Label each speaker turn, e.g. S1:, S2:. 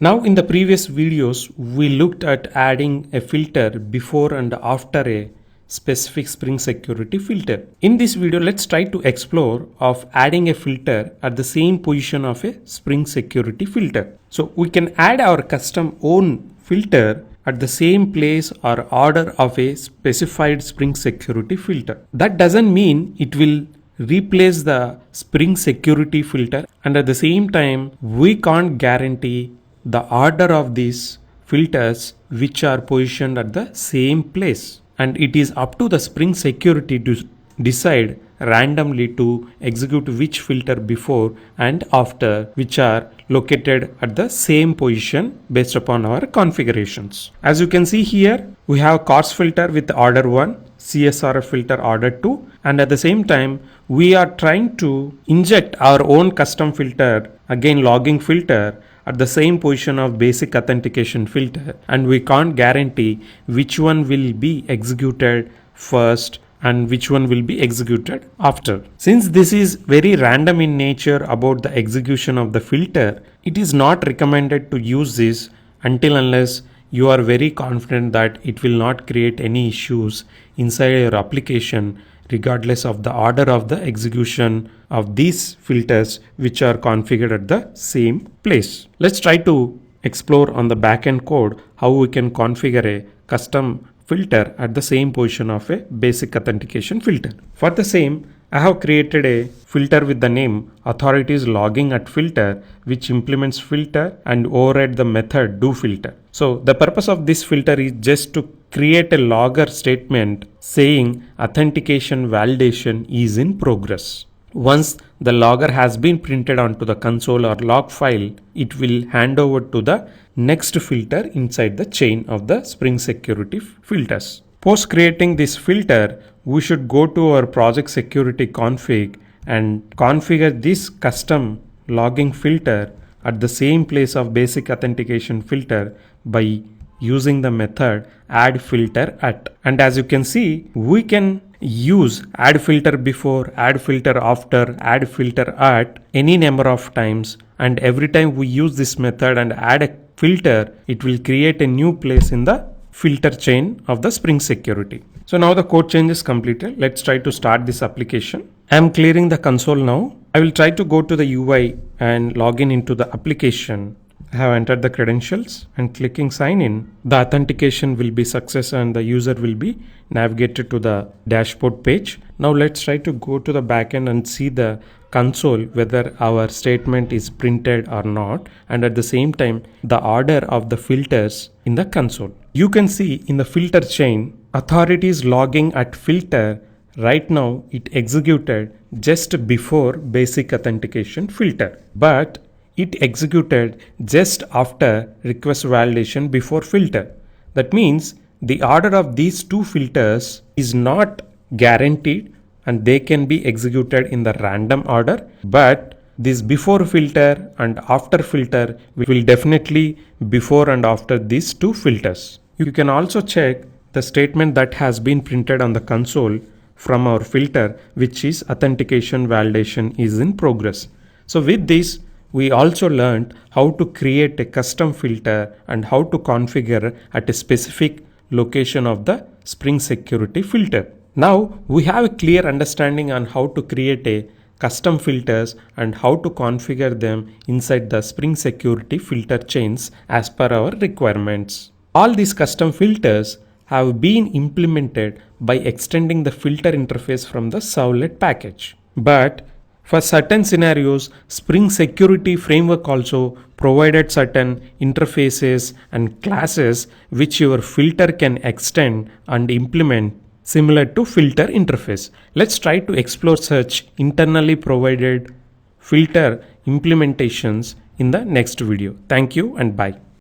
S1: Now in the previous videos, we looked at adding a filter before and after a specific Spring Security filter. In this video, let's try to explore of adding a filter at the same position of a Spring Security filter. So we can add our custom own filter at the same place or order of a specified Spring Security filter. That doesn't mean it will replace the Spring Security filter, and at the same time we can't guarantee the order of these filters which are positioned at the same place, and it is up to the Spring Security to decide randomly to execute which filter before and after which are located at the same position based upon our configurations. As you can see here, we have CORS filter with order 1, CSRF filter order 2, and at the same time we are trying to inject our own custom filter, again logging filter, at the same position of basic authentication filter, and we can't guarantee which one will be executed first and which one will be executed after. Since this is very random in nature about the execution of the filter, it is not recommended to use this until unless you are very confident that it will not create any issues inside your application regardless of the order of the execution of these filters which are configured at the same place. Let's try to explore on the backend code how we can configure a custom filter at the same position of a basic authentication filter. For the same, I have created a filter with the name authorities logging at filter, which implements filter and override the method doFilter. So the purpose of this filter is just to create a logger statement saying authentication validation is in progress. Once the logger has been printed onto the console or log file, it will hand over to the next filter inside the chain of the Spring Security filters. Post creating this filter, we should go to our project security config and configure this custom logging filter at the same place of basic authentication filter by using the method addFilterAt. And as you can see, we can use addFilter before, addFilter after, addFilterAt any number of times, and every time we use this method and add a filter, it will create a new place in the filter chain of the Spring Security. So now the code change is completed. Let's try to start this application. I'm clearing the console now. I will try to go to the UI and log in into the application. I have entered the credentials and clicking sign in. The authentication will be success and the user will be navigated to the dashboard page. Now let's try to go to the backend and see the console whether our statement is printed or not, and at the same time the order of the filters in the console. You can see in the filter chain authorities logging at filter. Right now it executed just before basic authentication filter, but it executed just after request validation before filter. That means the order of these two filters is not guaranteed and they can be executed in the random order, but this before filter and after filter will definitely before and after these two filters. You can also check the statement that has been printed on the console from our filter, which is authentication validation is in progress. So with this, we also learned how to create a custom filter and how to configure at a specific location of the Spring Security filter. Now we have a clear understanding on how to create a custom filters and how to configure them inside the Spring Security filter chains as per our requirements. All these custom filters have been implemented by extending the filter interface from the servlet package. But for certain scenarios, Spring Security Framework also provided certain interfaces and classes which your filter can extend and implement similar to filter interface. Let's try to explore such internally provided filter implementations in the next video. Thank you and bye.